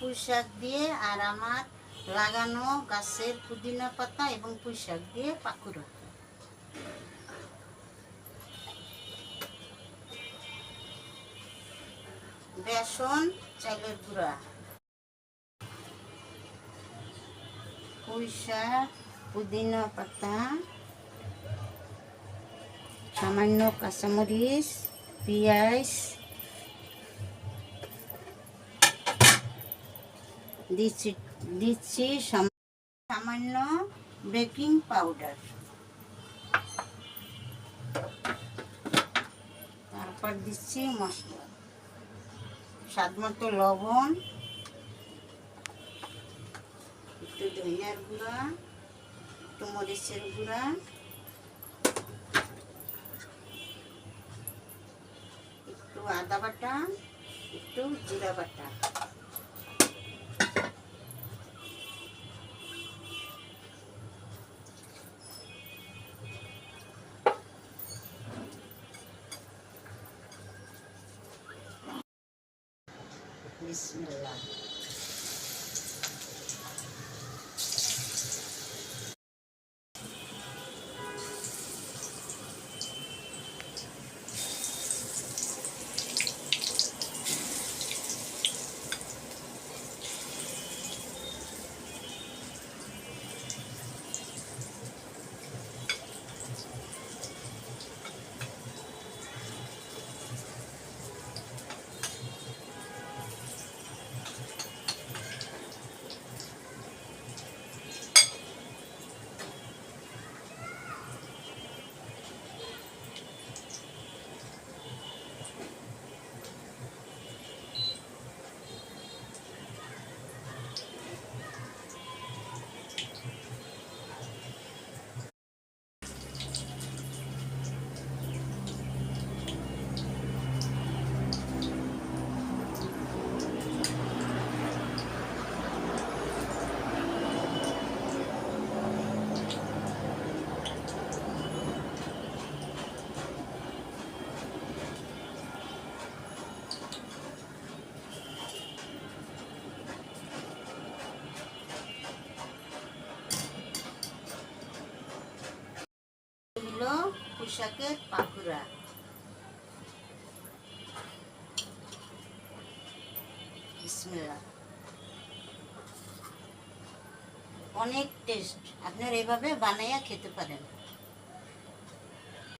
পুঁই শাক দিয়ে আর আমার লাগানো গাছের পুদিনা পাতা এবং পুঁই শাক দিয়ে পাকুড়া। বেসন, চালের গুঁড়া, পুঁই শাক, পুদিনা পাতা, সামান্য কাঁচামরিচ, পেঁয়াজ দিচ্ছি সামান্য বেকিং পাউডার, তারপর দিচ্ছি মশলা, স্বাদ মতো লবণ, একটু ধনিয়ার গুঁড়া, একটু মরিচের গুঁড়া, একটু আদা বাটা, একটু জিরা বাটা। বিসমিল্লাহ। পুঁই শাকের পাকুড়া। বিসমিল্লাহ। অনেক টেস্ট, আপনারা এভাবে বানাইয়া খেতে পারেন।